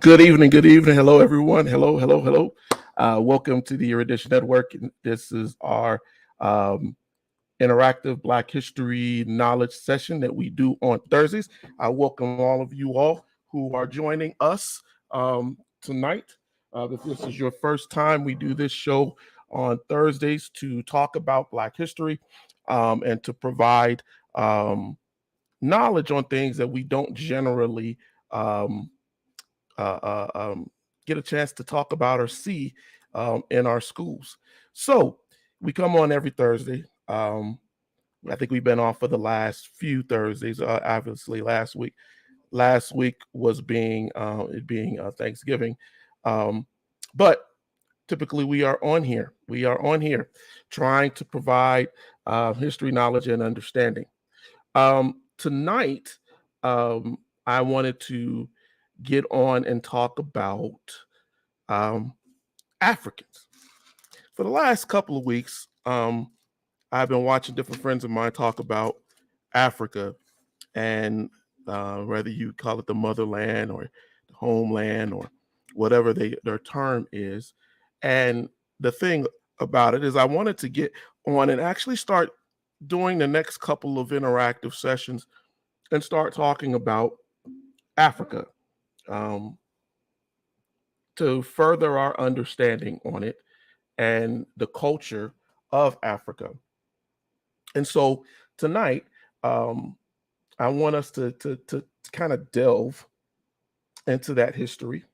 Good evening. Good evening. Hello, everyone. Hello, hello, hello. Welcome to the Erudition Network. This is our interactive Black History knowledge session that we do on Thursdays. I welcome all of you all who are joining us tonight. If this is your first time, we do this show on Thursdays to talk about Black history and to provide knowledge on things that we don't generally get a chance to talk about or see in our schools. So we come on every Thursday. I think we've been off for the last few Thursdays. Obviously, last week was being Thanksgiving, but typically we are on here. We are on here trying to provide history knowledge and understanding. Tonight, I wanted to get on and talk about Africans. For the last couple of weeks, I've been watching different friends of mine talk about Africa, and whether you call it the motherland or the homeland or whatever their term is. And the thing about it is I wanted to get on and actually start doing the next couple of interactive sessions and start talking about Africa. To further our understanding on it and the culture of Africa. And so tonight, I want us to kind of delve into that history.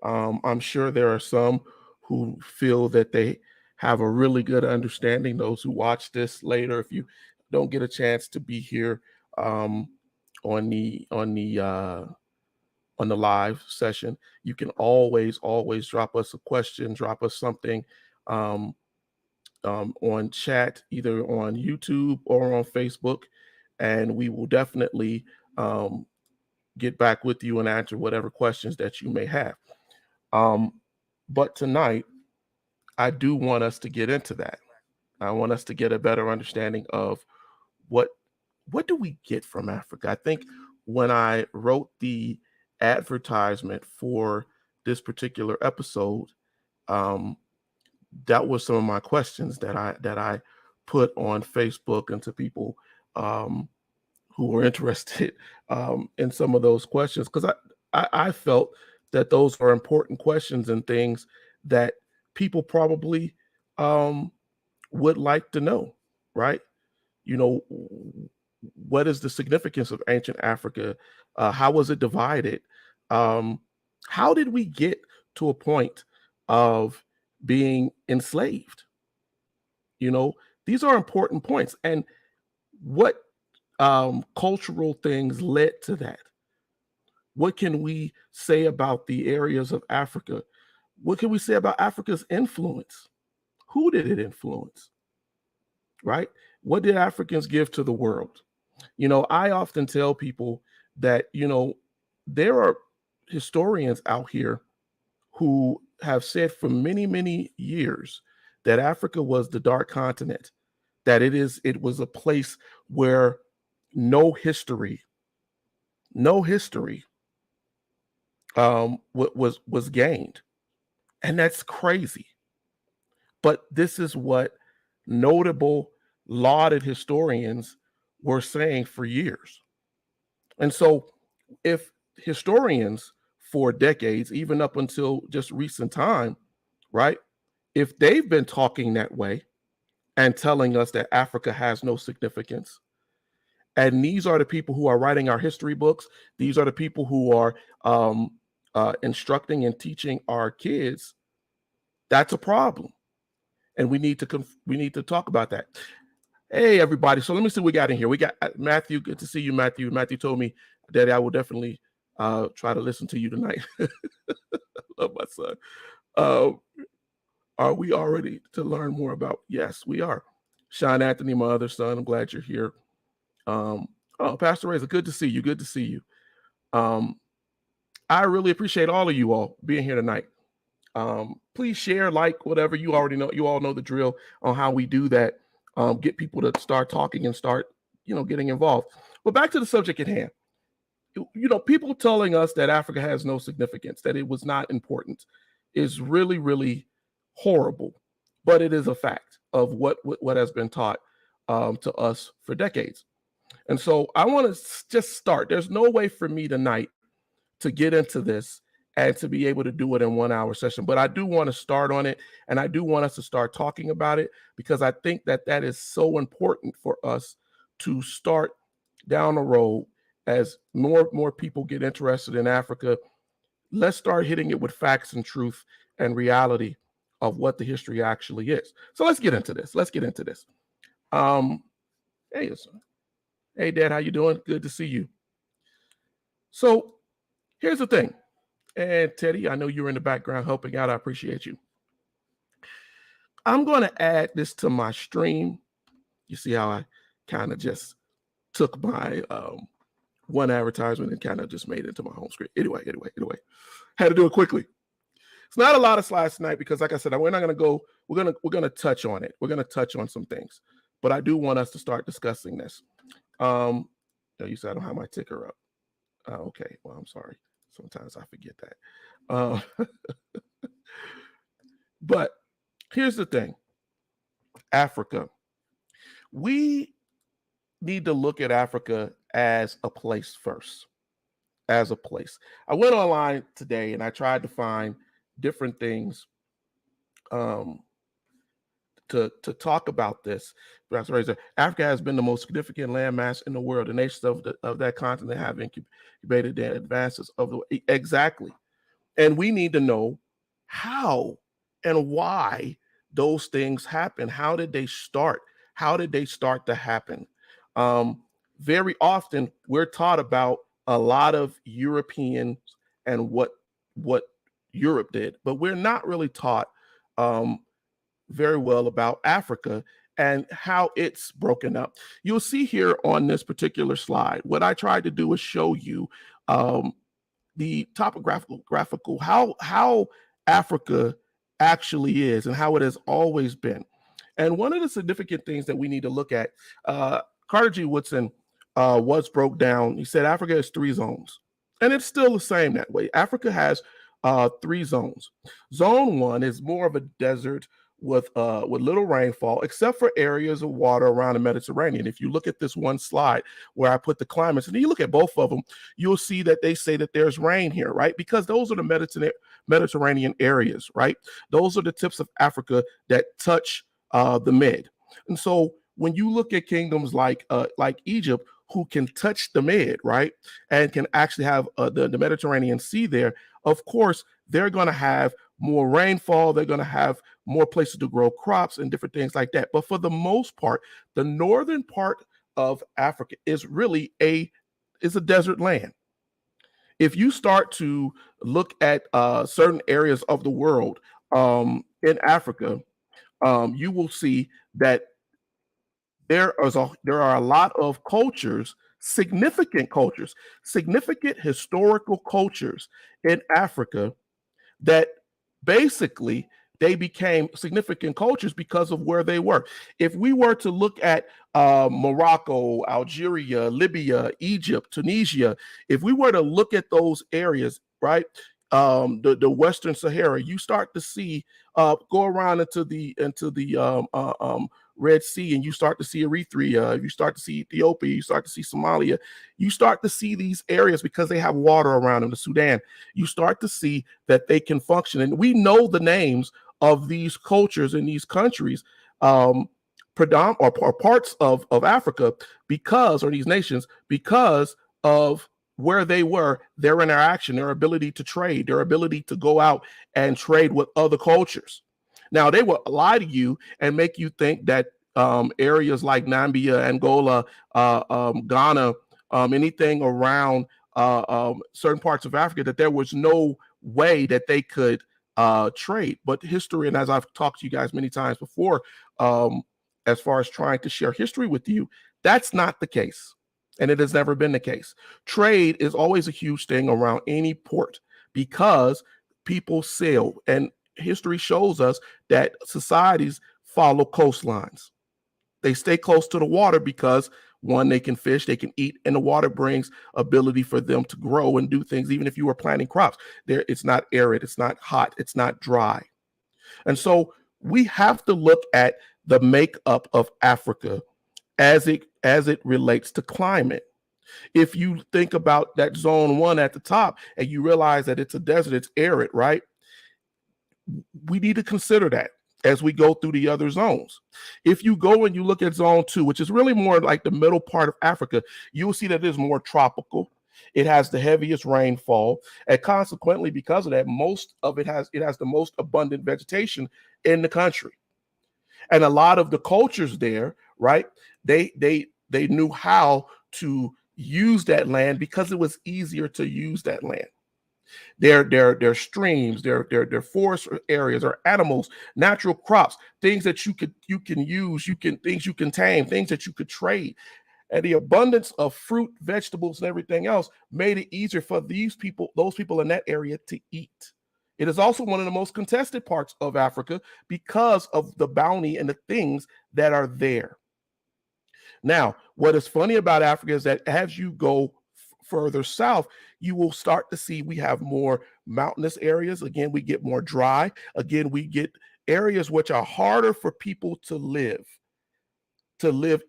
I'm sure there are some who feel that they have a really good understanding. Those who watch this later, if you don't get a chance to be here on the live session, you can always drop us a question, drop us something on chat, either on YouTube or on Facebook, and we will definitely get back with you and answer whatever questions that you may have. But tonight, I do want us to get into that. I want us to get a better understanding of what do we get from Africa. I think when I wrote the advertisement for this particular episode, that was some of my questions that I put on Facebook and to people who were interested in some of those questions, because I felt that those are important questions and things that people probably would like to know, right? You know, what is the significance of ancient Africa? How was it divided? How did we get to a point of being enslaved? You know, these are important points. And what cultural things led to that? What can we say about the areas of Africa? What can we say about Africa's influence? Who did it influence? Right? What did Africans give to the world? You know, I often tell people that, you know, there are historians out here who have said for many, many years that Africa was the dark continent, that it was a place where no history was gained. And that's crazy. But this is what notable lauded historians were saying for years. And so if historians for decades, even up until just recent time, right, if they've been talking that way and telling us that Africa has no significance, and these are the people who are writing our history books, these are the people who are instructing and teaching our kids, that's a problem. And we need to talk about that. Hey, everybody. So let me see what we got in here. We got Matthew. Good to see you, Matthew. Matthew told me that I will definitely try to listen to you tonight. Love my son. Are we all ready to learn more about? Yes, we are. Sean Anthony, my other son. I'm glad you're here. Pastor Reza, good to see you. Good to see you. I really appreciate all of you all being here tonight. Please share, like, whatever. You already know. You all know the drill on how we do that. Get people to start talking and start, getting involved. But back to the subject at hand. People telling us that Africa has no significance, that it was not important, is really, really horrible. But it is a fact of what has been taught to us for decades. And so I want to just start. There's no way for me tonight to get into this and to be able to do it in 1 hour session. But I do want to start on it, and I do want us to start talking about it, because I think that is so important for us to start down the road as more people get interested in Africa. Let's start hitting it with facts and truth and reality of what the history actually is. So let's get into this. Hey, Dad, how you doing? Good to see you. So here's the thing. And Teddy, I know you're in the background helping out. I appreciate you. I'm going to add this to my stream. You see how I kind of just took my one advertisement and kind of just made it into my home screen. Anyway, had to do it quickly. It's not a lot of slides tonight because, like I said, we're not going to go. We're going to touch on it. We're going to touch on some things, but I do want us to start discussing this. You said I don't have my ticker up. Okay, well, I'm sorry. Sometimes I forget that. But here's the thing. Africa. We need to look at Africa as a place first. As a place. I went online today and I tried to find different things to talk about this. Africa has been the most significant landmass in the world. The nations of that continent have incubated the advances of the exactly. And we need to know how and why those things happen. How did they start? How did they start to happen? Very often we're taught about a lot of Europeans and what Europe did, but we're not really taught very well about Africa and how it's broken up. You'll see here on this particular slide, what I tried to do is show you the graphical how Africa actually is and how it has always been. And one of the significant things that we need to look at, Carter G. Woodson was broke down. He said Africa has 3 zones, and it's still the same that way. Africa has 3 zones. Zone 1 is more of a desert with little rainfall, except for areas of water around the Mediterranean. If you look at this one slide where I put the climates, and you look at both of them, you'll see that they say that there's rain here, right? Because those are the Mediterranean areas, right? Those are the tips of Africa that touch the Med. And so when you look at kingdoms like Egypt, who can touch the Med, right, and can actually have the Mediterranean Sea there, of course, they're going to have more rainfall. They're going to have more places to grow crops and different things like that. But for the most part, the northern part of Africa is really a desert land. If you start to look at certain areas of the world in Africa, you will see that there are a lot of cultures, significant historical cultures in Africa that basically they became significant cultures because of where they were. If we were to look at Morocco, Algeria, Libya, Egypt, Tunisia, if we were to look at those areas, right, the Western Sahara, you start to see go around into the Red Sea, and you start to see Eritrea, you start to see Ethiopia, you start to see Somalia, you start to see these areas because they have water around them. The Sudan, you start to see that they can function, and we know the names of these cultures in these countries, or parts of Africa, because, or these nations, because of where they were, their interaction, their ability to trade, their ability to go out and trade with other cultures. Now, they will lie to you and make you think that areas like Namibia, Angola, Ghana, anything around certain parts of Africa, that there was no way that they could trade. But history, and as I've talked to you guys many times before, as far as trying to share history with you, that's not the case. And it has never been the case. Trade is always a huge thing around any port because people sail. And history shows us that societies follow coastlines. They stay close to the water because, one, they can fish, they can eat, and the water brings ability for them to grow and do things. Even if you were planting crops, it's not arid, it's not hot, it's not dry. And so we have to look at the makeup of Africa as it relates to climate. If you think about that zone 1 at the top and you realize that it's a desert, it's arid, right? We need to consider that as we go through the other zones. If you go and you look at zone 2, which is really more like the middle part of Africa, you'll see that it is more tropical. It has the heaviest rainfall, and consequently, because of that, most of it has the most abundant vegetation in the country. And a lot of the cultures there, right? They knew how to use that land because it was easier to use that land. Their streams, their forest areas, or animals, natural crops, things that you can use, things you can tame, things that you could trade. And the abundance of fruit, vegetables, and everything else made it easier for those people in that area to eat. It is also one of the most contested parts of Africa because of the bounty and the things that are there. Now, what is funny about Africa is that as you go further south, you will start to see we have more mountainous areas. Again, we get more dry. Again, we get areas which are harder for people to live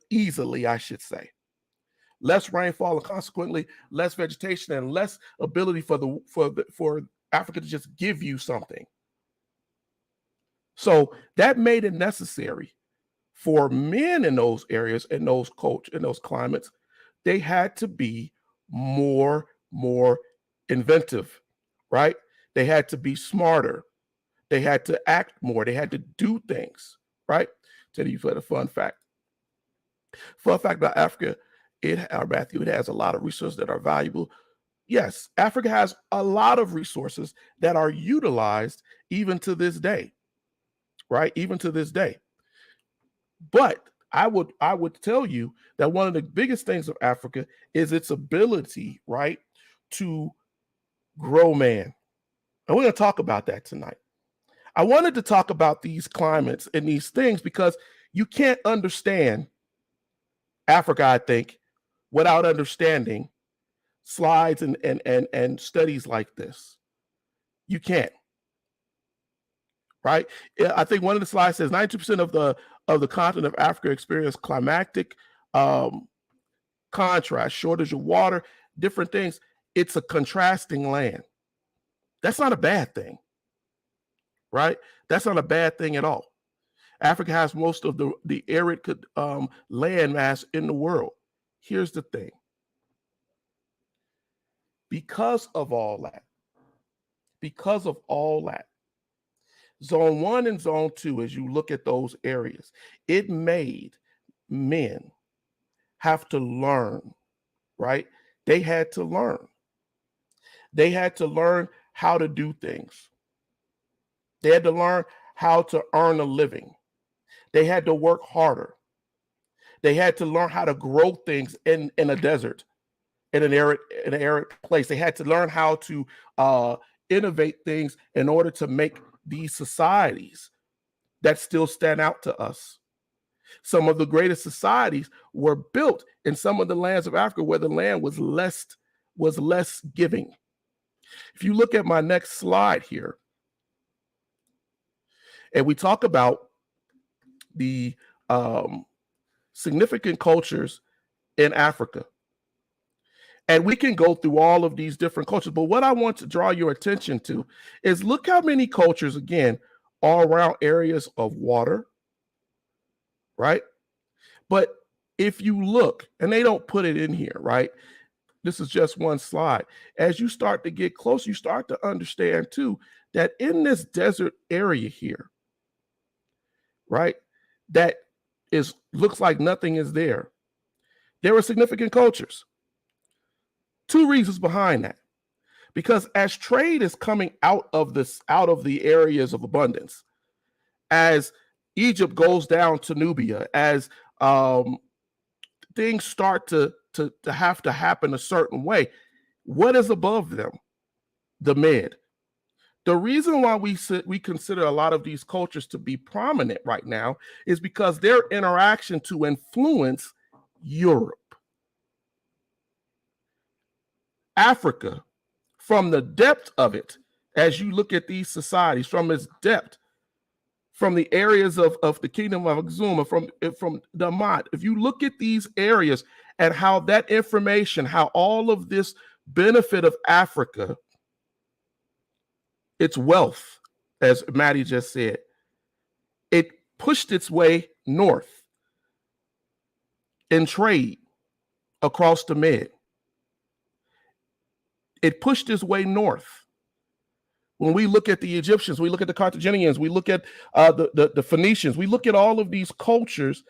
easily, I should say. Less rainfall, and consequently less vegetation and less ability for Africa to just give you something. So that made it necessary for men in those areas, in those climates, they had to be more inventive, right? They had to be smarter. They had to act more. They had to do things, right? Tell you for the fun fact. Fun fact about Africa, Matthew, it has a lot of resources that are valuable. Yes, Africa has a lot of resources that are utilized even to this day, right? Even to this day. But I would tell you that one of the biggest things of Africa is its ability, right, to grow man. And we're going to talk about that tonight. I wanted to talk about these climates and these things because you can't understand Africa, I think, without understanding slides and studies like this. You can't. Right? I think one of the slides says 92% of the continent of Africa experience climatic contrast, shortage of water, different things. It's a contrasting land. That's not a bad thing, right? That's not a bad thing at all. Africa has most of the arid land mass in the world. Here's the thing. Because of all that, Zone 1 and Zone 2, as you look at those areas, it made men have to learn, right? They had to learn. They had to learn how to do things. They had to learn how to earn a living. They had to work harder. They had to learn how to grow things in a desert, in an arid place. They had to learn how to innovate things in order to make these societies that still stand out to us. Some of the greatest societies were built in some of the lands of Africa where the land was less giving. If you look at my next slide here, and we talk about the significant cultures in Africa, and we can go through all of these different cultures, but what I want to draw your attention to is look how many cultures, again, are around areas of water, right? But if you look, and they don't put it in here, right? This is just one slide. As you start to get close, you start to understand too that in this desert area here, right, that looks like nothing is there. There are significant cultures. Two reasons behind that. Because as trade is coming out of the areas of abundance, as Egypt goes down to Nubia, as things start to have to happen a certain way, what is above them? The mid. The reason why we consider a lot of these cultures to be prominent right now is because their interaction to influence Europe. Africa, from the depth of it, as you look at these societies, from its depth, from the areas of the kingdom of Exuma, from Damat, if you look at these areas and how that information, how all of this benefit of Africa, its wealth, as Maddie just said, it pushed its way north in trade across the Med. It pushed its way north. When we look at the Egyptians, we look at the Carthaginians, we look at the Phoenicians, we look at all of these cultures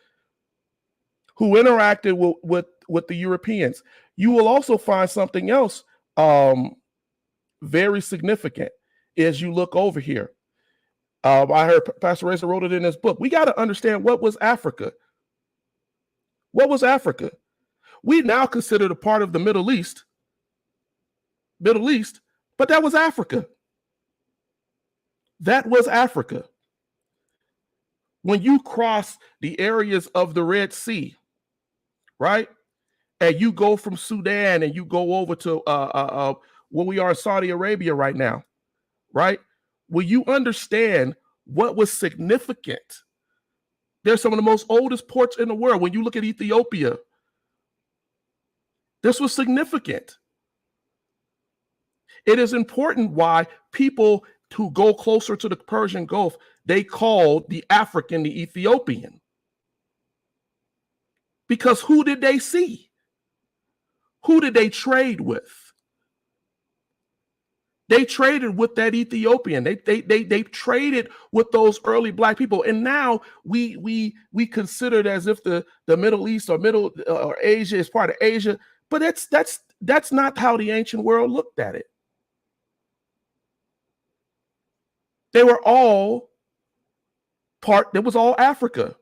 who interacted with the Europeans. You will also find something else very significant as you look over here. I heard Pastor Reza wrote it in his book. We got to understand what was Africa. What was Africa? We now consider it a part of the Middle East, but that was Africa. That was Africa. When you cross the areas of the Red Sea, right, and you go from Sudan and you go over to where we are in Saudi Arabia right now, right, will you understand what was significant? They're some of the most oldest ports in the world. When you look at Ethiopia, this was significant. It is important why people who go closer to the Persian Gulf, they called the African the Ethiopian. Because who did they see? Who did they trade with? They traded with that Ethiopian. They traded with those early Black people. And now we consider it as if the Middle East or Asia is part of Asia. But that's not how the ancient world looked at it. They were all it was all Africa.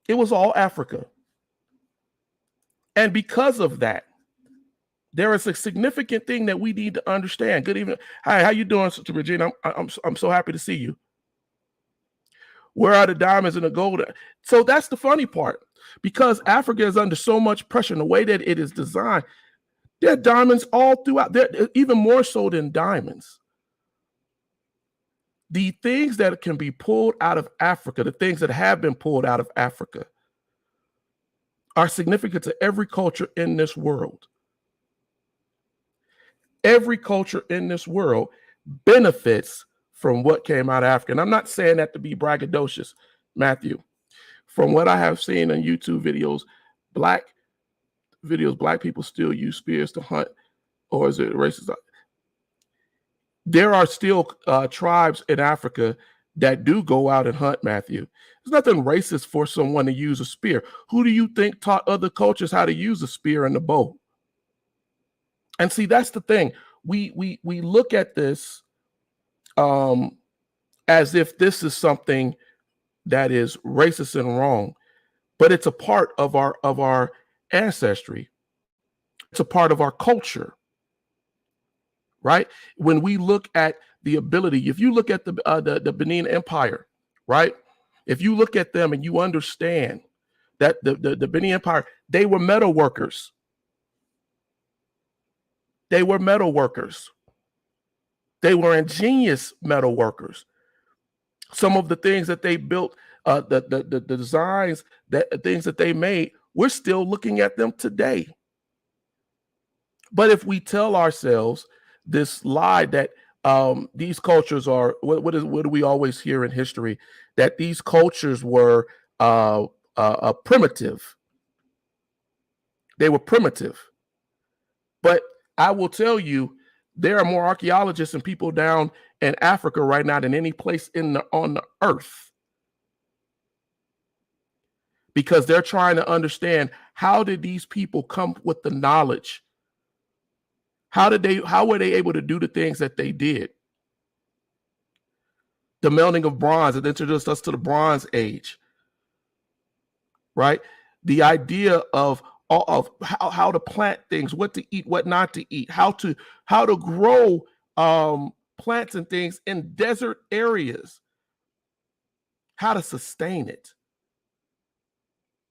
It was all Africa. And because of that, there is a significant thing that we need to understand. Good evening. Hi, how you doing, Sister Regina? I'm so happy to see you. Where are the diamonds and the gold? So that's the funny part. Because Africa is under so much pressure in the way that it is designed, there are diamonds all throughout. There, even more so than diamonds. The things that can be pulled out of Africa, the things that have been pulled out of Africa, are significant to every culture in this world. Every culture in this world benefits from what came out of Africa. And I'm not saying that to be braggadocious, Matthew. From what I have seen on YouTube videos, Black people still use spears to hunt, or is it racist? There are still tribes in Africa that do go out and hunt, Matthew. There's nothing racist for someone to use a spear. Who do you think taught other cultures how to use a spear and a bow? And see, that's the thing. We look at this as if this is something that is racist and wrong, but it's a part of our ancestry. It's a part of our culture. Right? When we look at the ability, if you look at the Benin Empire, right? If you look at them and you understand that the Benin Empire, they were metal workers. They were metal workers. They were ingenious metal workers. Some of the things that they built, the designs, that things that they made, we're still looking at them today. But if we tell ourselves this lie that these cultures are, what do we always hear in history, that these cultures were primitive. They were primitive. But I will tell you, there are more archaeologists and people down in Africa right now than any place on the earth, because they're trying to understand, how did these people come with the knowledge? How were they able to do the things that they did? The melting of bronze, it introduced us to the Bronze Age, right? The idea of how to plant things, what to eat, what not to eat, how to grow plants and things in desert areas, how to sustain it.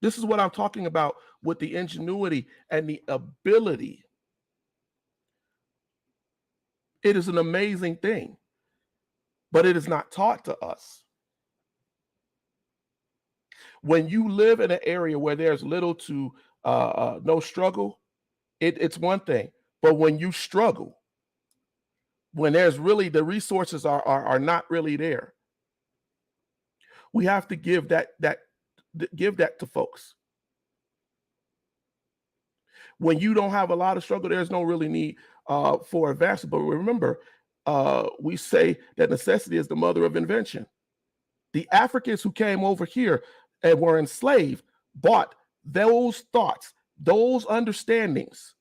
This is what I'm talking about with the ingenuity and the ability. It is an amazing thing, but it is not taught to us. When you live in an area where there's little to no struggle, it's one thing. But when you struggle, when there's really, the resources are not really there, we have to give that to folks. When you don't have a lot of struggle, there's no really need for advancement. But remember, we say that necessity is the mother of invention. The Africans who came over here and were enslaved brought those thoughts, those understandings,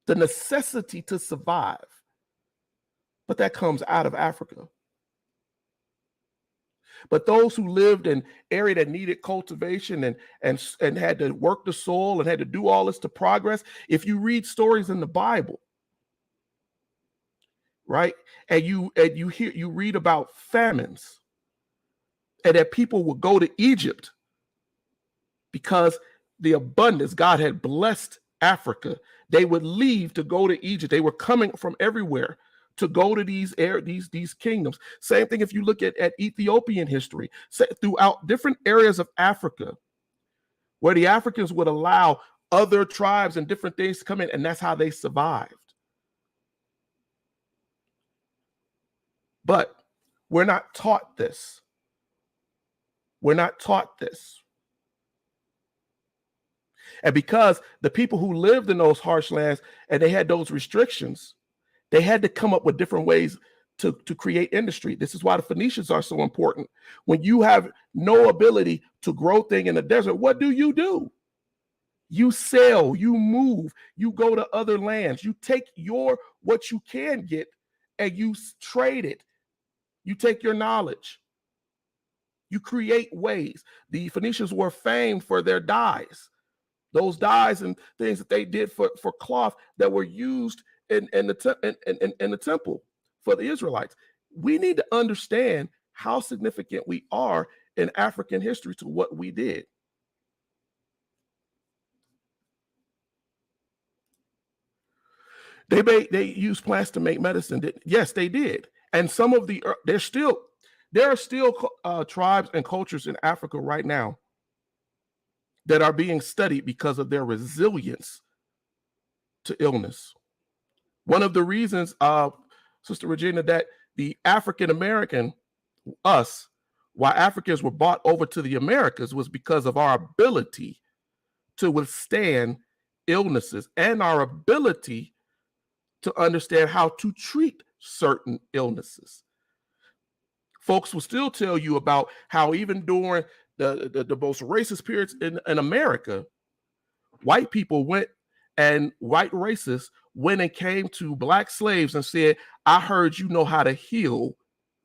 the necessity to survive. But that comes out of Africa. But those who lived in area that needed cultivation and had to work the soil and had to do all this to progress, if you read stories in the Bible, right, and you read about famines, and that people would go to Egypt because the abundance, God had blessed Africa. They would leave to go to Egypt. They were coming from everywhere to go to these kingdoms. Same thing if you look at Ethiopian history, throughout different areas of Africa, where the Africans would allow other tribes and different things to come in, and that's how they survived. But we're not taught this. We're not taught this. And because the people who lived in those harsh lands and they had those restrictions, they had to come up with different ways to create industry. This is why the Phoenicians are so important. When you have no ability to grow things in the desert, what do? You sell, you move, you go to other lands, you take what you can get and you trade it. You take your knowledge. You create ways. The Phoenicians were famed for their dyes. Those dyes and things that they did for cloth that were used in the temple for the Israelites. We need to understand how significant we are in African history to what we did. They used plants to make medicine. Yes, they did. And some of there are still tribes and cultures in Africa right now that are being studied because of their resilience to illness. One of the reasons, Sister Regina, that the African American, why Africans were brought over to the Americas, was because of our ability to withstand illnesses and our ability to understand how to treat certain illnesses. Folks will still tell you about how even during the most racist periods in America, white racists went and came to black slaves and said, I heard you know how to heal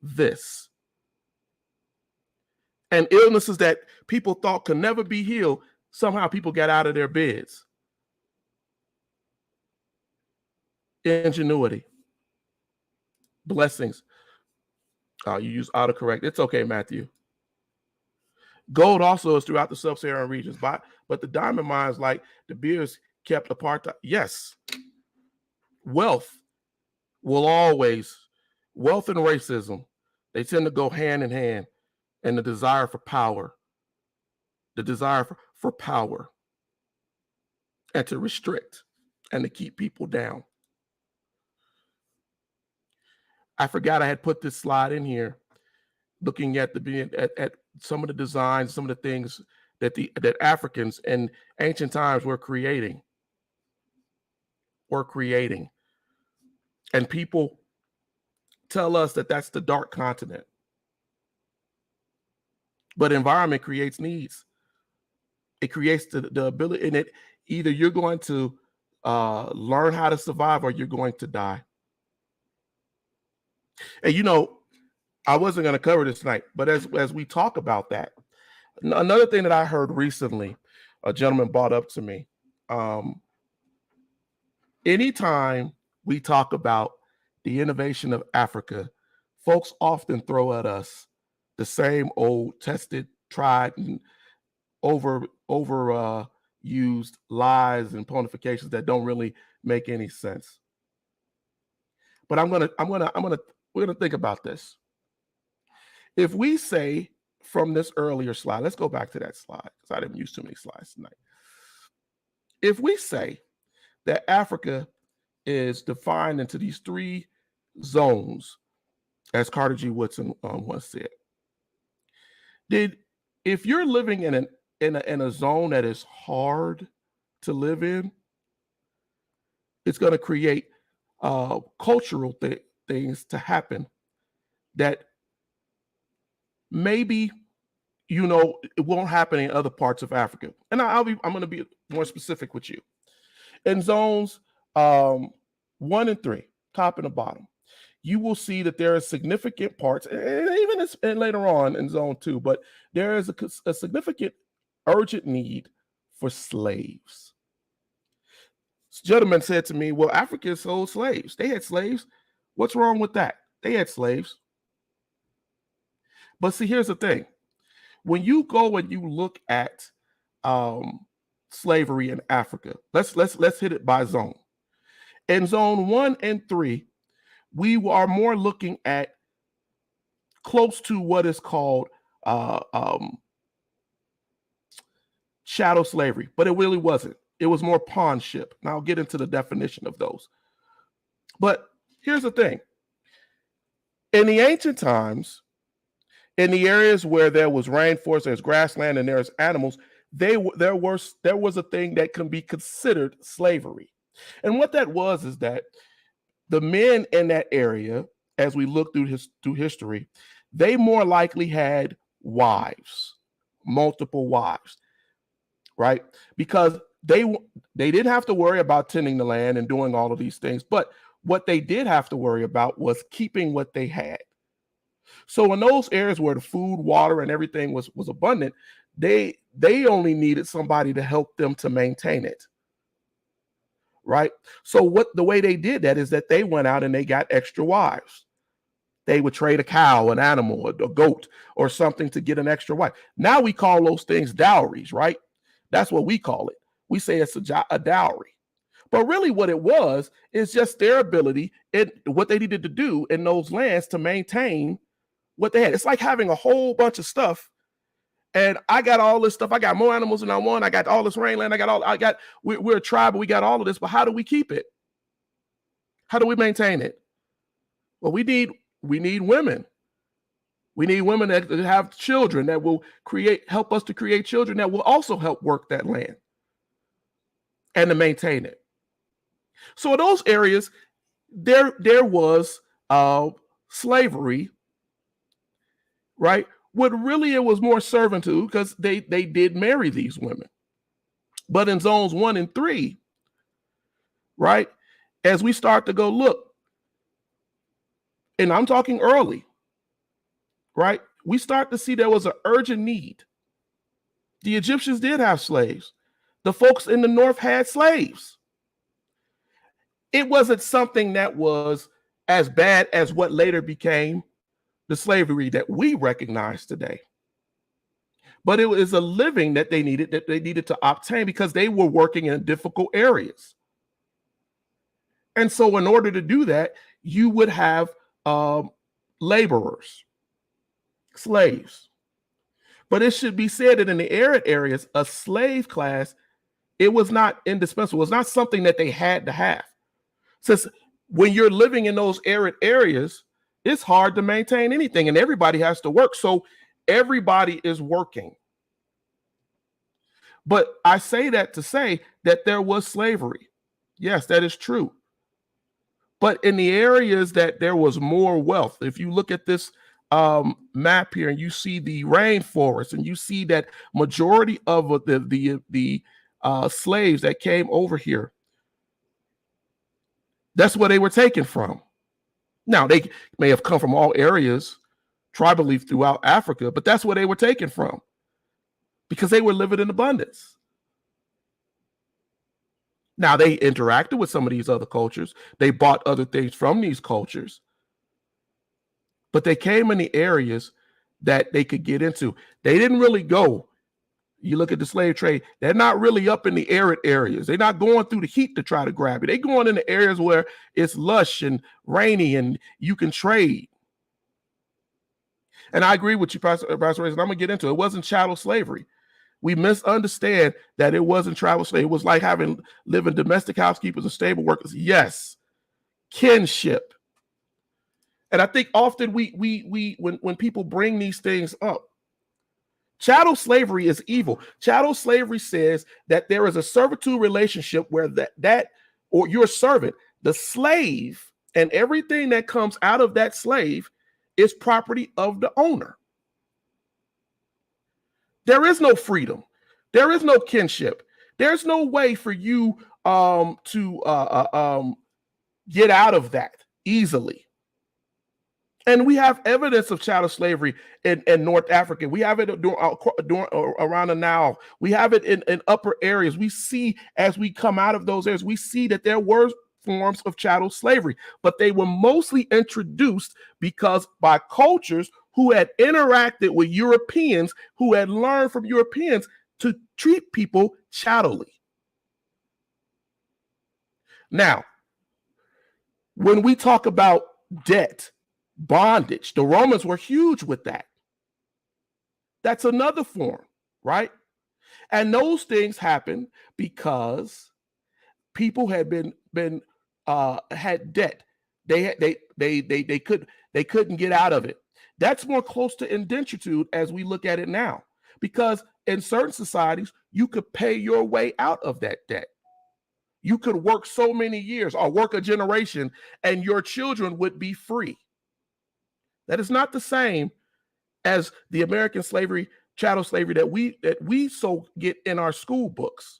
this. And illnesses that people thought could never be healed, somehow people got out of their beds. Ingenuity. Blessings. You use autocorrect. It's okay, Matthew. Gold also is throughout the sub-Saharan regions, but the diamond mines like De Beers kept apartheid. Yes. wealth will always, wealth and racism, they tend to go hand in hand, and the desire for power, the desire for power and to restrict and to keep people down. I forgot I had put this slide in here, looking at at some of the designs, some of the things that that Africans in ancient times were creating. And people tell us that that's the dark continent. But environment creates needs. It creates the ability, and it either you're going to learn how to survive or you're going to die. And you know, I wasn't going to cover this tonight, but as we talk about that, another thing that I heard recently, a gentleman brought up to me. Anytime we talk about the innovation of Africa, folks often throw at us the same old tested, tried, and used lies and pontifications that don't really make any sense. But we're gonna think about this. If we say from this earlier slide, let's go back to that slide because I didn't use too many slides tonight. If we say that Africa is defined into these three zones, as Carter G. Woodson once said, if you're living in a zone that is hard to live in, it's going to create cultural things to happen that maybe it won't happen in other parts of Africa. And I'm going to be more specific with you. In zones 1 and 3, top and the bottom, you will see that there are significant parts, and even later on in zone 2, but there is a significant urgent need for slaves. This gentleman said to me, well, Africa sold slaves. They had slaves. What's wrong with that? They had slaves. But see, here's the thing. When you go and you look at slavery in Africa, let's hit it by zone. In zone 1 and 3, we are more looking at close to what is called chattel slavery, but it really wasn't. It was more pawn ship. And I'll get into the definition of those. But here's the thing. In the ancient times, in the areas where there was rainforest, there's grassland, and there's animals, there was a thing that can be considered slavery. And what that was is that the men in that area, as we look through history, they more likely had wives, multiple wives, right? Because they didn't have to worry about tending the land and doing all of these things, but what they did have to worry about was keeping what they had. So in those areas where the food, water, and everything was abundant, they only needed somebody to help them to maintain it. Right? So the way they did that is that they went out and they got extra wives. They would trade a cow, an animal, a goat, or something to get an extra wife. Now we call those things dowries, right? That's what we call it. We say it's a dowry. But really what it was is just their ability and what they needed to do in those lands to maintain what they had. It's like having a whole bunch of stuff. And I got all this stuff. I got more animals than I want. I got all this rainland. We're a tribe, but we got all of this. But how do we keep it? How do we maintain it? Well, we need women. We need women that have children that will help us to create children that will also help work that land and to maintain it. So in those areas, there was slavery, right? What really it was more servitude because they did marry these women. But in zones 1 and 3, right, as we start to go look, and I'm talking early, right, we start to see there was an urgent need. The Egyptians did have slaves. The folks in the north had slaves. It wasn't something that was as bad as what later became the slavery that we recognize today. But it was a living that they needed to obtain because they were working in difficult areas. And so in order to do that, you would have laborers, slaves. But it should be said that in the arid areas, a slave class, it was not indispensable. It was not something that they had to have. Since when you're living in those arid areas, it's hard to maintain anything and everybody has to work. So everybody is working. But I say that to say that there was slavery. Yes, that is true. But in the areas that there was more wealth, if you look at this map here and you see the rainforest and you see that majority of the slaves that came over here, that's where they were taken from. Now, they may have come from all areas, tribally throughout Africa, but that's where they were taken from because they were living in abundance. Now, they interacted with some of these other cultures. They bought other things from these cultures, but they came in the areas that they could get into. They didn't really go. You look at the slave trade, they're not really up in the arid areas. They're not going through the heat to try to grab it. They're going in the areas where it's lush and rainy and you can trade. And I agree with you, Pastor Reyes, and I'm going to get into it. It wasn't chattel slavery. We misunderstand that it wasn't chattel slavery. It was like living domestic housekeepers or stable workers. Yes, kinship. And I think often when people bring these things up, chattel slavery is evil. Chattel slavery says that there is a servitude relationship where that or your servant, the slave, and everything that comes out of that slave is property of the owner. There is no freedom. There is no kinship. There's no way for you to get out of that easily. And we have evidence of chattel slavery in North Africa. We have it around the Nile. We have it in upper areas. We see as we come out of those areas, we see that there were forms of chattel slavery, but they were mostly introduced because by cultures who had interacted with Europeans, who had learned from Europeans to treat people chattelly. Now, when we talk about debt, bondage, the Romans were huge with that. That's another form, right? And those things happen because people had had debt. They couldn't get out of it. That's more close to indentured as we look at it now, because in certain societies you could pay your way out of that debt. You could work so many years or work a generation and your children would be free. That is not the same as the American slavery, chattel slavery that we so get in our school books.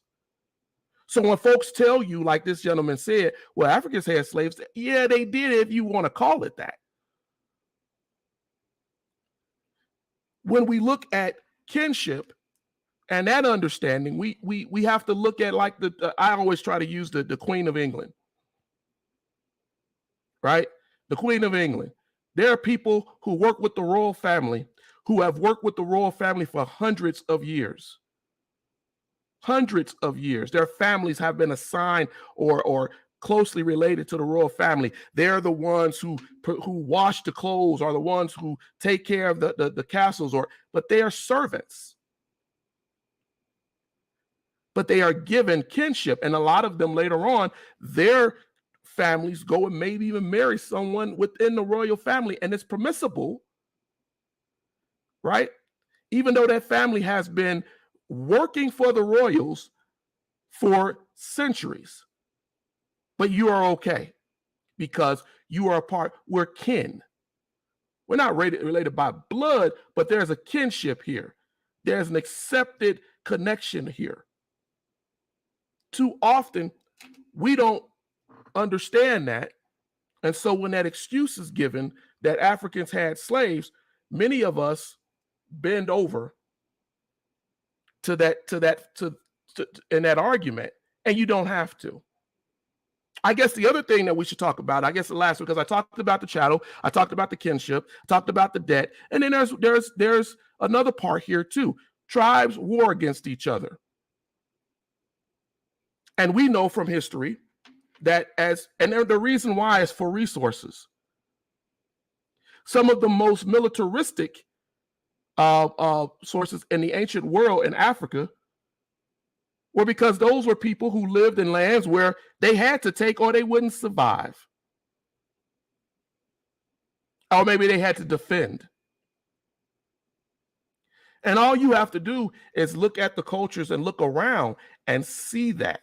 So when folks tell you, like this gentleman said, well, Africans had slaves, yeah, they did, if you want to call it that. When we look at kinship and that understanding, we have to look at like I always try to use the Queen of England, right? The Queen of England. There are people who work with the royal family who have worked with the royal family for hundreds of years. Hundreds of years. Their families have been assigned or closely related to the royal family. They're the ones who wash the clothes, or the ones who take care of the castles, but they are servants. But they are given kinship, and a lot of them later on, their families go and maybe even marry someone within the royal family, and it's permissible, right? Even though that family has been working for the royals for centuries. But you are okay because you are a part, we're kin. We're not related by blood, but there's a kinship here. There's an accepted connection here. Too often, we don't understand that. And so when that excuse is given that Africans had slaves, many of us bend over to in that argument, and you don't have to. I guess the other thing that we should talk about, I guess the last one, because I talked about the chattel, I talked about the kinship, talked about the debt, and then there's another part here too. Tribes war against each other. And we know from history and the reason why is for resources. Some of the most militaristic sources in the ancient world in Africa were because those were people who lived in lands where they had to take or they wouldn't survive. Or maybe they had to defend. And all you have to do is look at the cultures and look around and see that.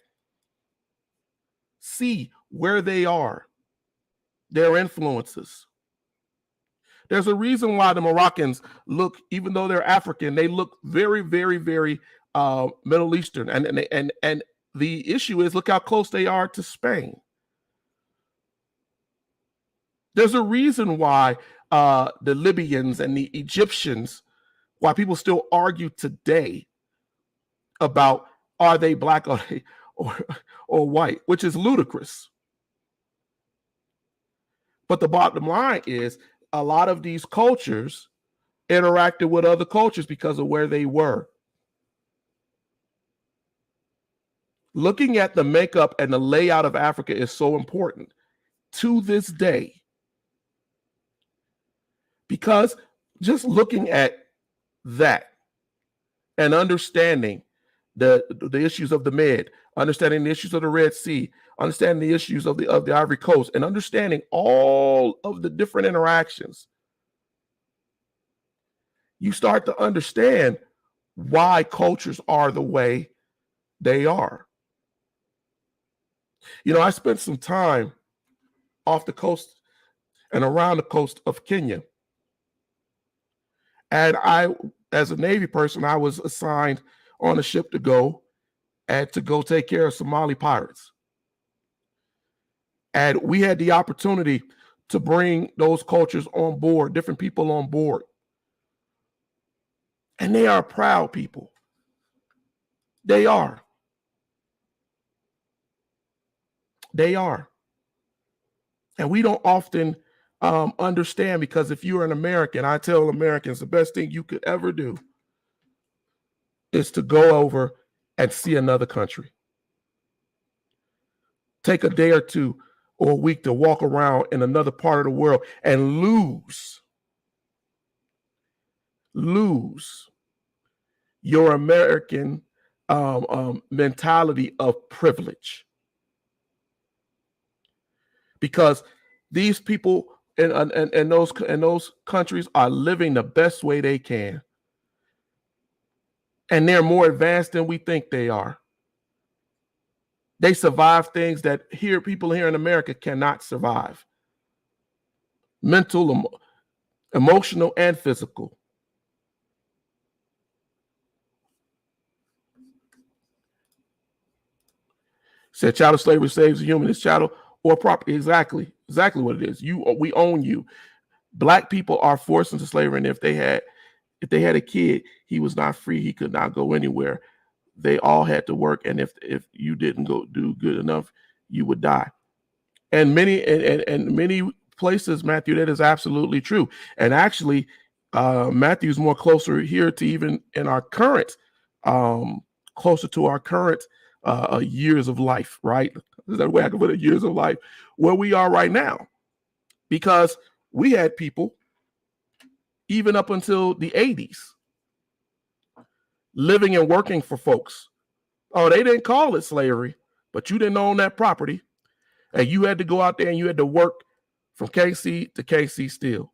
See where they are, their influences. There's a reason why the Moroccans look, even though they're African, they look very, very, very Middle Eastern. And the issue is, look how close they are to Spain. There's a reason why the Libyans and the Egyptians, why people still argue today about are they black or white, which is ludicrous. But the bottom line is, a lot of these cultures interacted with other cultures because of where they were. Looking at the makeup and the layout of Africa is so important to this day, because just looking at that and understanding the issues of the Med, understanding the issues of the Red Sea, understanding the issues of the Ivory Coast, and understanding all of the different interactions, you start to understand why cultures are the way they are. You know, I spent some time off the coast and around the coast of Kenya. And I, as a Navy person, I was assigned on a ship to go take care of Somali pirates. And we had the opportunity to bring those cultures on board, different people on board. And they are proud people. They are. They are. And we don't often understand, because if you're an American, I tell Americans the best thing you could ever do is to go over and see another country. Take a day or two or a week to walk around in another part of the world and lose your American mentality of privilege. Because these people in those countries are living the best way they can. And they're more advanced than we think they are. They survive things that people here in America cannot survive. Mental, emotional, and physical. Said chattel slavery saves a human. It's chattel or property. Exactly what it is. We own you. Black people are forced into slavery, and if they had a kid, he was not free. He could not go anywhere. They all had to work, and if you didn't go do good enough, you would die. And many places, Matthew, that is absolutely true. And actually, Matthew's more closer here to even in our current, closer to our current years of life, right? Is that way I can put it? Years of life, where we are right now, because we had people even up until the 80s living and working for folks. Oh, they didn't call it slavery, but you didn't own that property, and you had to go out there and you had to work from KC to KC Steel.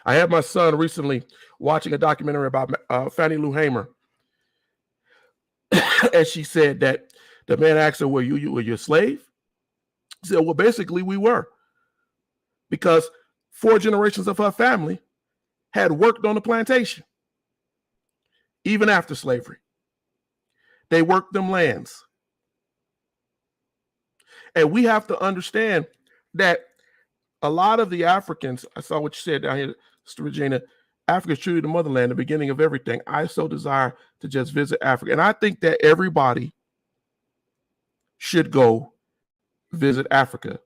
I had my son recently watching a documentary about Fannie Lou Hamer, and she said that the man asked her, were you a slave? She said, well, basically we were, because 4 generations of her family had worked on the plantation. Even after slavery, they worked them lands. And we have to understand that a lot of the Africans, I saw what you said down here, Sister Regina, Africa is truly the motherland, the beginning of everything. I so desire to just visit Africa. And I think that everybody should go visit Africa.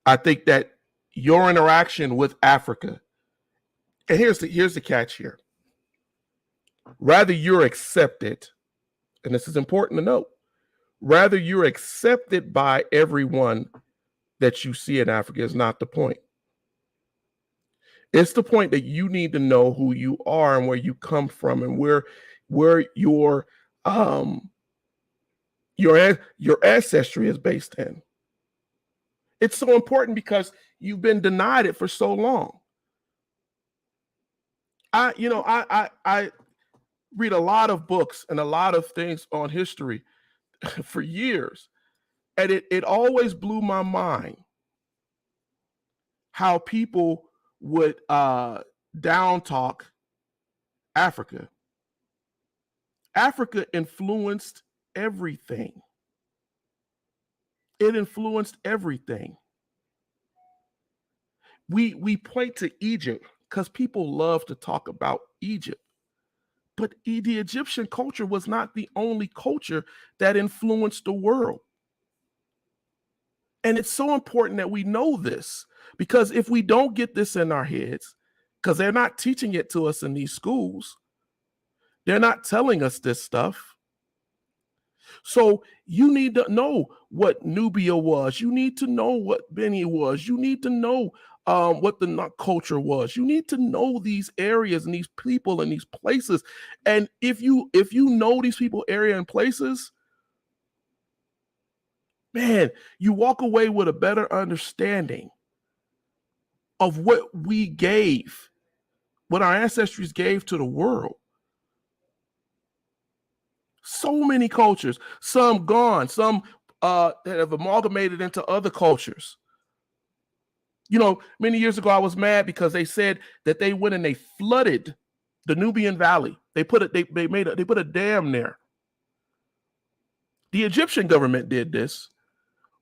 I think that your interaction with Africa, and here's the catch here. Rather you're accepted, and this is important to note, Rather, you're accepted by everyone that you see in Africa is not the point. It's the point that you need to know who you are and where you come from and where your ancestry is based in. It's so important because you've been denied it for so long. I read a lot of books and a lot of things on history for years, and it always blew my mind how people would down talk Africa. Africa influenced everything. It influenced everything. We point to Egypt because people love to talk about Egypt. But the Egyptian culture was not the only culture that influenced the world. And it's so important that we know this, because if we don't get this in our heads, because they're not teaching it to us in these schools, they're not telling us this stuff. So you need to know what Nubia was. You need to know what Benin was. You need to know what the Nut culture was. You need to know these areas and these people and these places. And if you know these people, area, and places, man, you walk away with a better understanding of what we gave, what our ancestors gave to the world. So many cultures, some gone, some that have amalgamated into other cultures. You know, many years ago, I was mad because they said that they went and they flooded the Nubian Valley. They put a dam there. The Egyptian government did this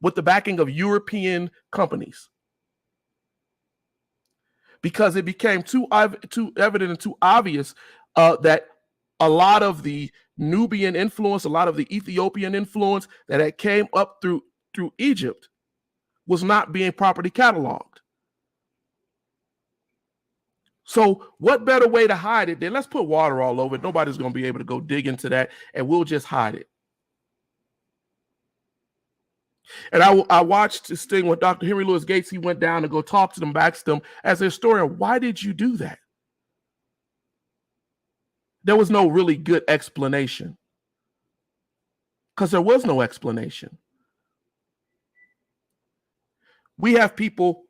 with the backing of European companies, because it became too evident and too obvious that a lot of the Nubian influence, a lot of the Ethiopian influence that had came up through Egypt was not being properly cataloged. So what better way to hide it than let's put water all over it. Nobody's going to be able to go dig into that, and we'll just hide it. And I watched this thing with Dr. Henry Louis Gates. He went down to go talk to them, asked them as a historian, why did you do that? There was no really good explanation, because there was no explanation. We have people,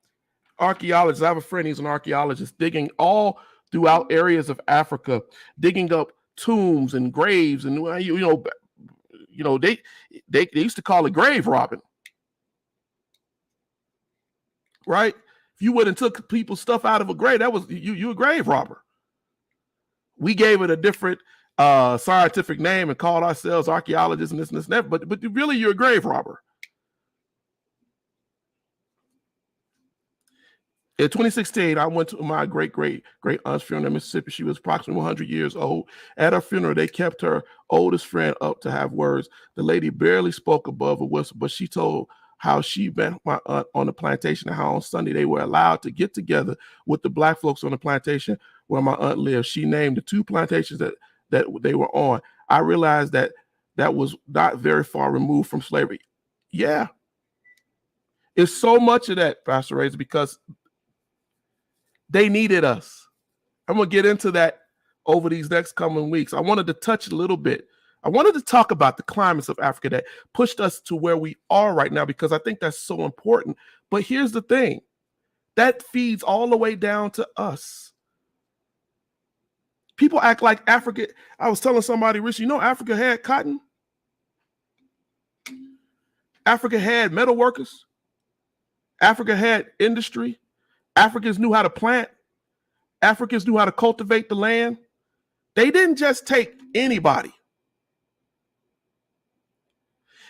archaeologists. I have a friend, he's an archaeologist, digging all throughout areas of Africa, digging up tombs and graves, and they used to call it grave robbing, right? If you went and took people's stuff out of a grave, that was you a grave robber. We gave it a different scientific name and called ourselves archaeologists and this and that, but really you're a grave robber. In 2016, I went to my great aunt's funeral in Mississippi. She was approximately 100 years old. At her funeral, they kept her oldest friend up to have words. The lady barely spoke above a whistle, but she told how she met my aunt on the plantation and how on Sunday they were allowed to get together with the black folks on the plantation where my aunt lived. She named the two plantations that they were on. I realized that was not very far removed from slavery. Yeah. It's so much of that, Pastor Razor, because they needed us. I'm going to get into that over these next coming weeks. I wanted to touch a little bit. I wanted to talk about the climates of Africa that pushed us to where we are right now, because I think that's so important. But here's the thing. That feeds all the way down to us. People act like Africa. I was telling somebody, Rich, Africa had cotton. Africa had metal workers. Africa had industry. Africans knew how to plant. Africans knew how to cultivate the land. They didn't just take anybody.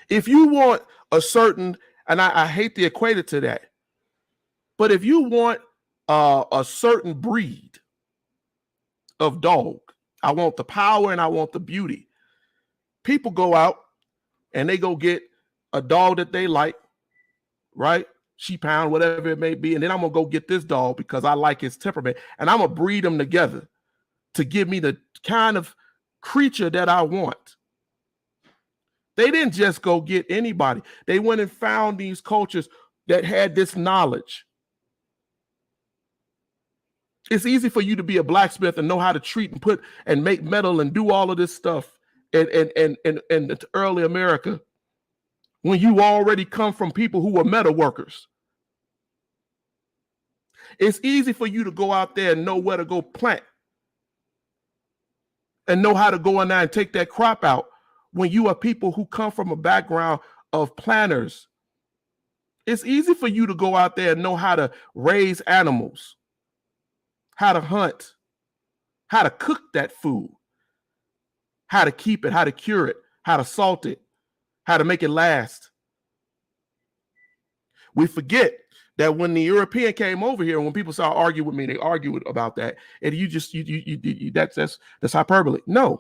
If you want a certain, and I hate to equate it to that, but if you want a certain breed of dog, I want the power and I want the beauty. People go out and they go get a dog that they like, right? Sheephound, whatever it may be. And then I'm going to go get this dog because I like his temperament. And I'm going to breed them together to give me the kind of creature that I want. They didn't just go get anybody. They went and found these cultures that had this knowledge. It's easy for you to be a blacksmith and know how to treat and put and make metal and do all of this stuff in early America when you already come from people who were metal workers. It's easy for you to go out there and know where to go plant and know how to go in there and take that crop out when you are people who come from a background of planters. It's easy for you to go out there and know how to raise animals, how to hunt, how to cook that food, how to keep it, how to cure it, how to salt it, how to make it last. We forget that when the European came over here, when people start arguing with me, they argue about that, and that's hyperbole. No.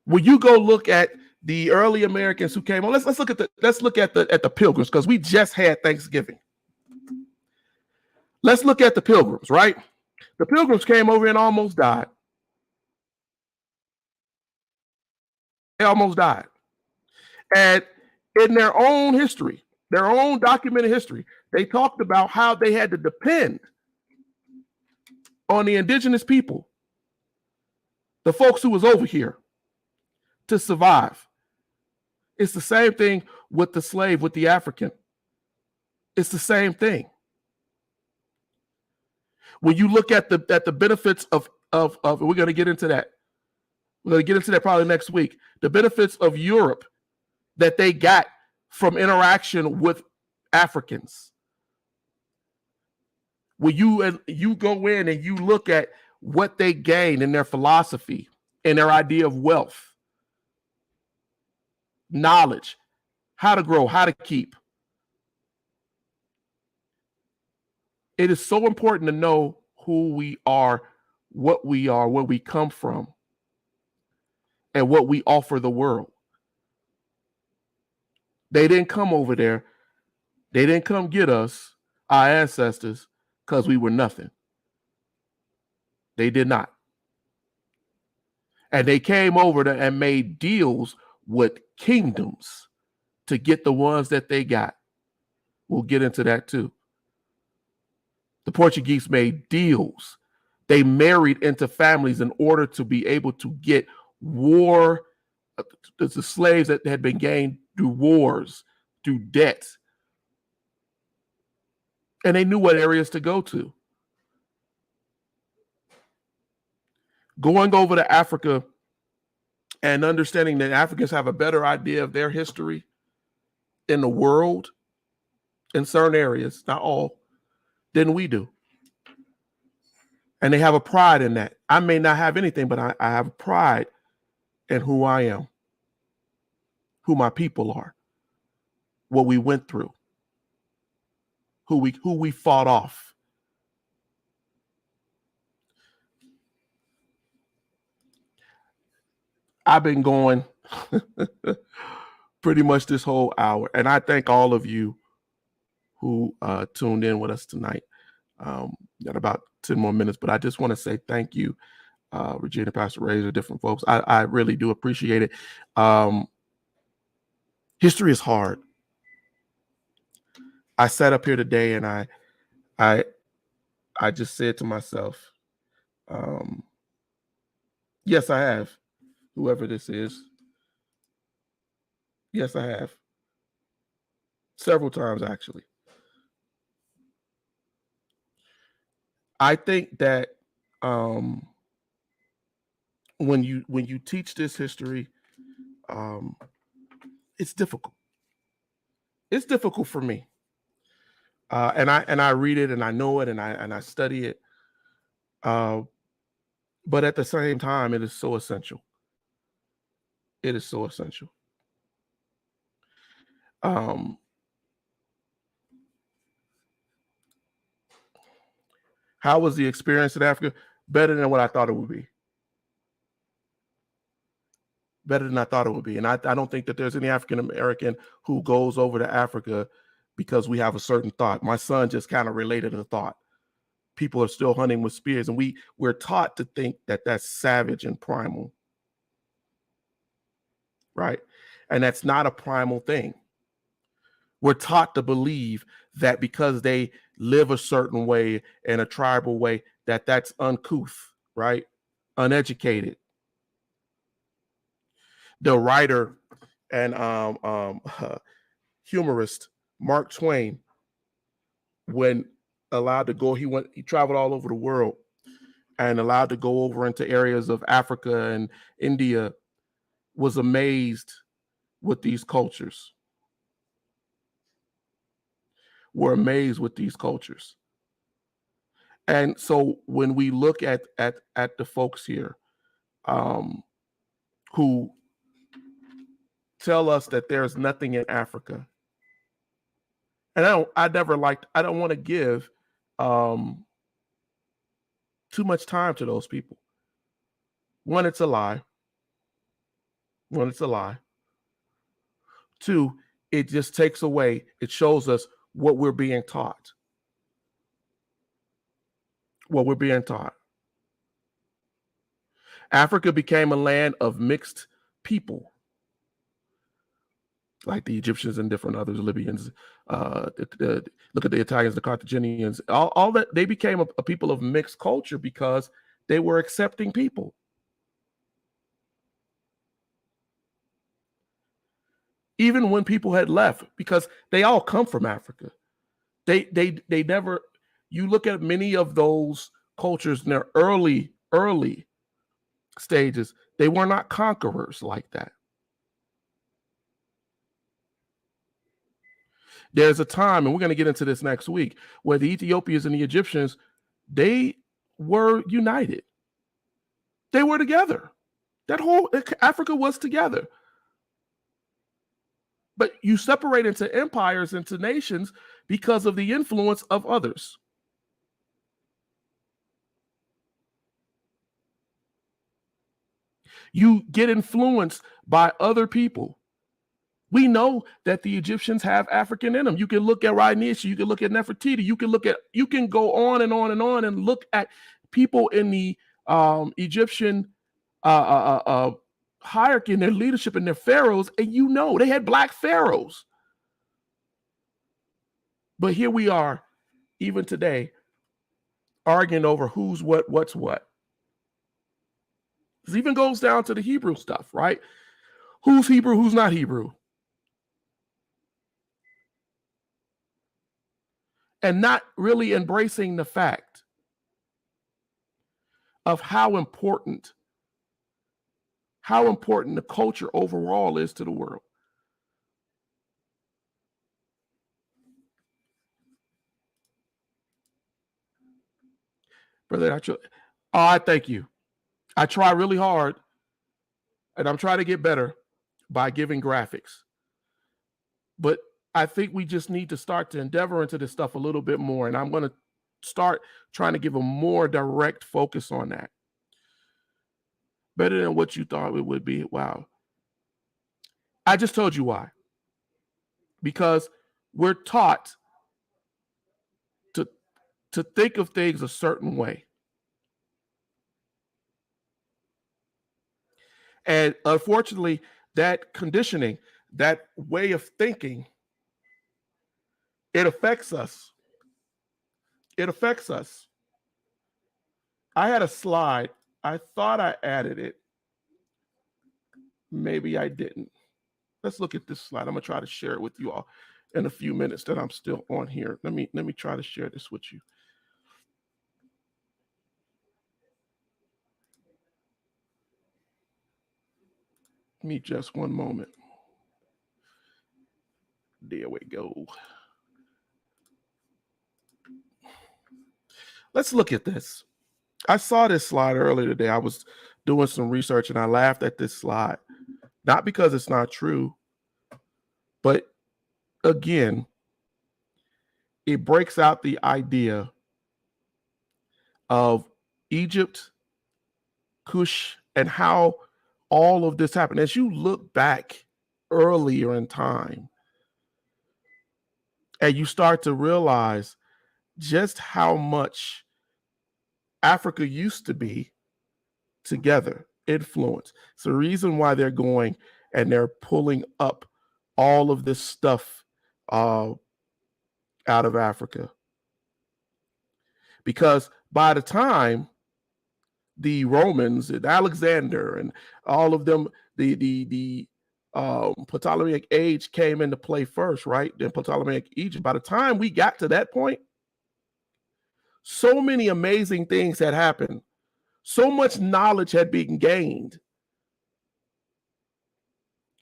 When you go look at the early Americans who came on, let's look at the Pilgrims, because we just had Thanksgiving. Let's look at the Pilgrims, right? The Pilgrims came over and almost died. They almost died. And in their own history, their own documented history, they talked about how they had to depend on the indigenous people, the folks who was over here, to survive. It's the same thing with the slave, with the African. It's the same thing. When you look at the benefits of we're going to get into that. We're going to get into that probably next week. The benefits of Europe that they got from interaction with Africans. When you go in and you look at what they gained in their philosophy and their idea of wealth, knowledge, how to grow, how to keep. It is so important to know who we are, where we come from, and what we offer the world. They didn't come over there. They didn't come get us, our ancestors, because we were nothing. They did not. And they came over there and made deals with kingdoms to get the ones that they got. We'll get into that too. The Portuguese made deals. They married into families in order to be able to get the slaves that had been gained through wars, through debt. And they knew what areas to go to. Going over to Africa and understanding that Africans have a better idea of their history in the world, in certain areas, not all, than we do. And they have a pride in that. I may not have anything, but I have pride in who I am, who my people are, what we went through, who we fought off. I've been going pretty much this whole hour, and I thank all of you who tuned in with us tonight. Got about 10 more minutes, but I just want to say thank you, Regina, Pastor Razor, different folks. I really do appreciate it. History is hard. I sat up here today and I just said to myself, yes, I have. Whoever this is. Yes, I have. Several times, actually. I think that when you teach this history, it's difficult. It's difficult for me. And I read it and I know it and I study it. But at the same time, it is so essential. It is so essential. How was the experience in Africa? Better than what I thought it would be. Better than I thought it would be. And I don't think that there's any African American who goes over to Africa because we have a certain thought. My son just kind of related a thought. People are still hunting with spears, and we're taught to think that that's savage and primal. right? And that's not a primal thing. We're taught to believe that because they live a certain way in a tribal way, that that's uncouth, right? Uneducated. The writer and humorist Mark Twain, when allowed to go, he traveled all over the world and allowed to go over into areas of Africa and India, was amazed with these cultures. Were amazed with these cultures. And so when we look at the folks here who tell us that there's nothing in Africa, and I don't want to give too much time to those people. One, it's a lie. Two, it just takes away, it shows us what we're being taught. Africa became a land of mixed people, like the Egyptians and different others, Libyans. Look at the Italians, the Carthaginians. All that, they became a people of mixed culture because they were accepting people. Even when people had left, because they all come from Africa. They never, you look at many of those cultures in their early stages, they were not conquerors like that. There's a time, and we're going to get into this next week, where the Ethiopians and the Egyptians, they were united. They were together. That whole Africa was together. But you separate into empires, into nations, because of the influence of others. You get influenced by other people. We know that the Egyptians have African in them. You can look at Rhineisha, you can look at Nefertiti, you can go on and on and on and look at people in the Egyptian hierarchy and their leadership and their pharaohs, and you know they had black pharaohs. But here we are, even today, arguing over who's what's what. This even goes down to the Hebrew stuff, right? Who's Hebrew, who's not Hebrew? And not really embracing the fact of how important the culture overall is to the world. Brother, I thank you. I try really hard, and I'm trying to get better by giving graphics. But I think we just need to start to endeavor into this stuff a little bit more, and I'm going to start trying to give a more direct focus on that. Better than what you thought it would be. Wow. I just told you why. Because we're taught to think of things a certain way. And unfortunately, that conditioning, that way of thinking, it affects us. I had a slide. I thought I added it. Maybe I didn't. Let's look at this slide. I'm going to try to share it with you all in a few minutes that I'm still on here. Let me try to share this with you. Give me just one moment. There we go. Let's look at this. I saw this slide earlier today. I was doing some research and I laughed at this slide. Not because it's not true, but again, it breaks out the idea of Egypt, Cush, and how all of this happened. As you look back earlier in time, and you start to realize just how much Africa used to be together, influence. It's the reason why they're going and they're pulling up all of this stuff out of Africa. Because by the time the Romans and Alexander and all of them, the Ptolemaic age came into play first, right? Then Ptolemaic Egypt. By the time we got to that point, so many amazing things had happened. So much knowledge had been gained.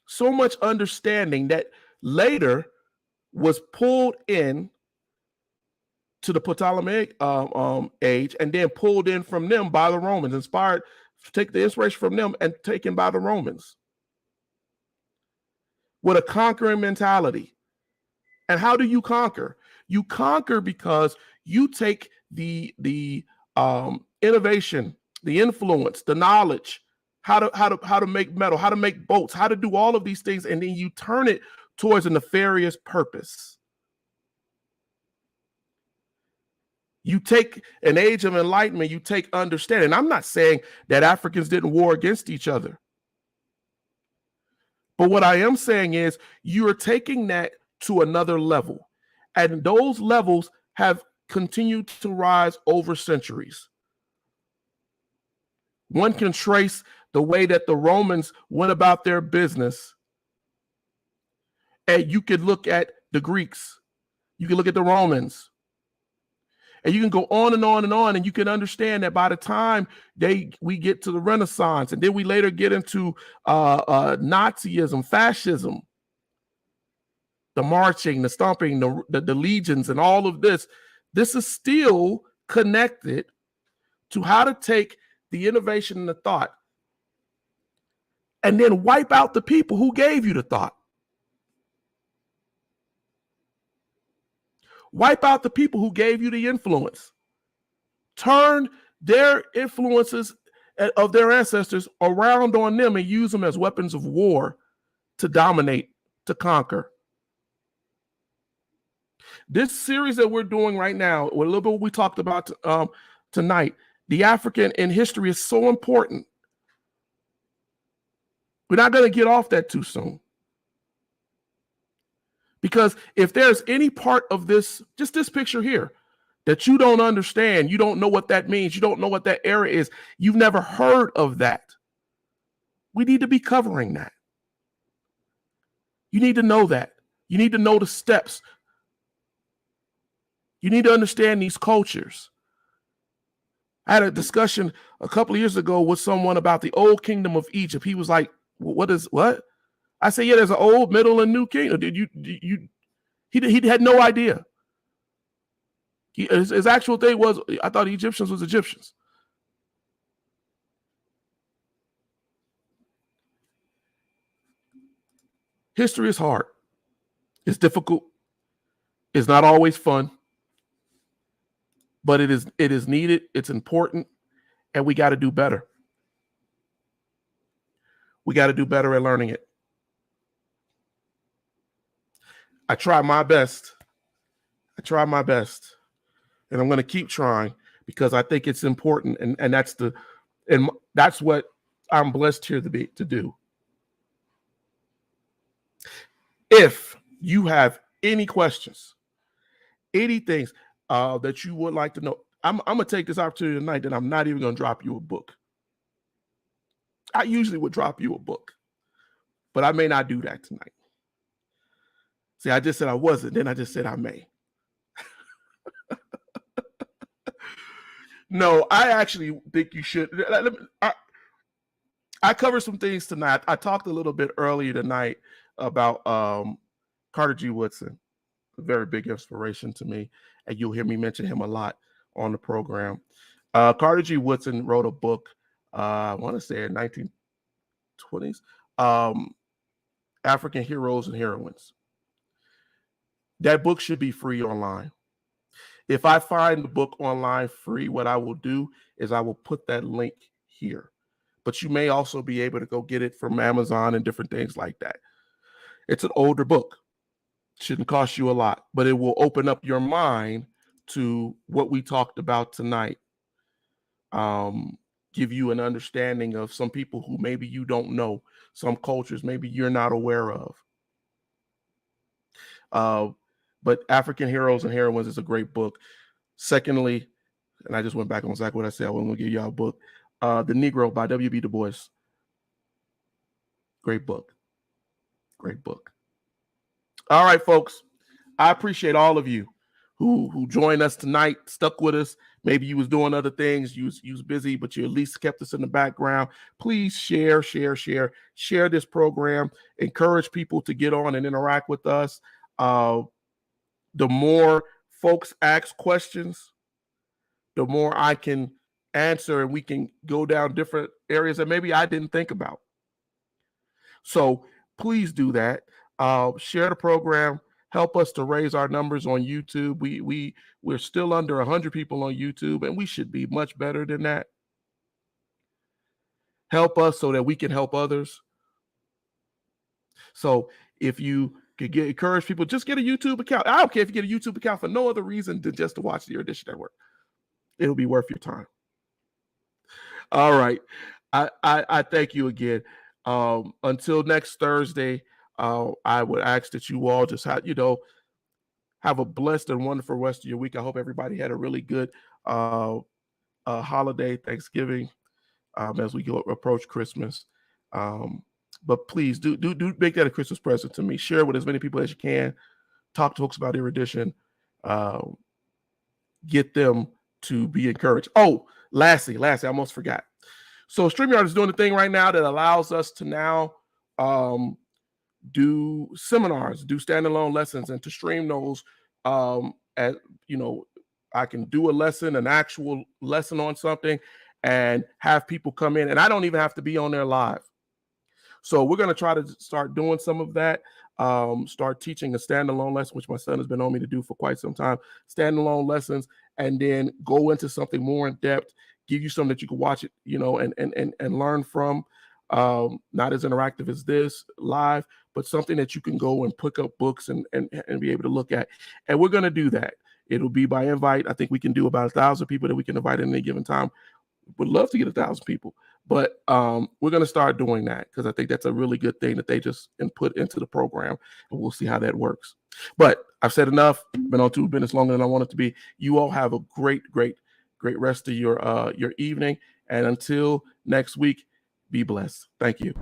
So much understanding that later was pulled in to the Ptolemaic age, and then pulled in from them by the Romans, inspired, take the inspiration from them and taken by the Romans with a conquering mentality. And how do you conquer? You conquer because you take the innovation, the influence, the knowledge, how to make metal, how to make boats, how to do all of these things, and then you turn it towards a nefarious purpose. You take an age of enlightenment, you take understanding. I'm not saying that Africans didn't war against each other. But what I am saying is you are taking that to another level. And those levels have continued to rise over centuries. One can trace the way that the Romans went about their business. And you could look at the Greeks. You can look at the Romans. And you can go on and on and on, and you can understand that by the time we get to the Renaissance, and then we later get into Nazism, fascism, the marching, the stomping, the legions, and all of this, this is still connected to how to take the innovation and the thought and then wipe out the people who gave you the thought. Wipe out the people who gave you the influence. Turn their influences of their ancestors around on them and use them as weapons of war to dominate, to conquer. This series that we're doing right now, a little bit what we talked about tonight, the African in history is so important. We're not going to get off that too soon. Because if there's any part of this, just this picture here, that you don't understand, you don't know what that means, you don't know what that era is, you've never heard of that, we need to be covering that. You need to know that. You need to know the steps. You need to understand these cultures. I had a discussion a couple of years ago with someone about the old kingdom of Egypt. He was like, what? I said, yeah, there's an old, middle, and new kingdom. He had no idea. His actual thing was, I thought the Egyptians was Egyptians. History is hard. It's difficult. It's not always fun. But it is needed. It's important. And we got to do better. We got to do better at learning it. I try my best. And I'm going to keep trying because I think it's important. And that's what I'm blessed here to do. If you have any questions, any things that you would like to know, I'm going to take this opportunity tonight that I'm not even going to drop you a book. I usually would drop you a book, but I may not do that tonight. See, I just said I wasn't, then I just said I may. No, I actually think you should. I covered some things tonight. I talked a little bit earlier tonight about Carter G. Woodson, a very big inspiration to me, and you'll hear me mention him a lot on the program. Carter G. Woodson wrote a book, I want to say in 1920s, African Heroes and Heroines. That book should be free online. If I find the book online free, what I will do is I will put that link here. But you may also be able to go get it from Amazon and different things like that. It's an older book. Shouldn't cost you a lot, but it will open up your mind to what we talked about tonight. give you an understanding of some people who maybe you don't know, some cultures maybe you're not aware of. But African Heroes and Heroines is a great book. Secondly, and I just went back on exactly what I said. I wasn't going to give y'all a book. The Negro by W.B. Du Bois. Great book. Great book. All right, folks. I appreciate all of you who joined us tonight, stuck with us. Maybe you was doing other things. You was busy, but you at least kept us in the background. Please share this program. Encourage people to get on and interact with us. The more folks ask questions, the more I can answer, and we can go down different areas that maybe I didn't think about. So please do that. Share the program. Help us to raise our numbers on YouTube. We're still under 100 people on YouTube, and we should be much better than that. Help us so that we can help others. So if you could encourage people, just get a YouTube account. I don't care if you get a YouTube account for no other reason than just to watch the Erudition Network. It'll be worth your time. All right. I thank you again. Until next Thursday, I would ask that you all just have a blessed and wonderful rest of your week. I hope everybody had a really good holiday, Thanksgiving, as we approach Christmas. But please do make that a Christmas present to me. Share it with as many people as you can. Talk to folks about Erudition. Get them to be encouraged. Oh, lastly, I almost forgot. So StreamYard is doing the thing right now that allows us to now do seminars, do standalone lessons, and to stream those. As you know, I can do a lesson, an actual lesson on something, and have people come in, and I don't even have to be on there live. So we're going to try to start doing some of that. Start teaching a standalone lesson, which my son has been on me to do for quite some time. Standalone lessons, and then go into something more in depth. Give you something that you can watch it, and learn from. Not as interactive as this live, but something that you can go and pick up books and be able to look at. And we're going to do that. It'll be by invite. I think we can do about 1,000 people that we can invite at any given time. Would love to get 1,000 people, but we're going to start doing that because I think that's a really good thing that they just input into the program, and we'll see how that works. But I've said enough. Been on 2 minutes longer than I want it to be. You all have a great rest of your evening, and until next week, be blessed. Thank you.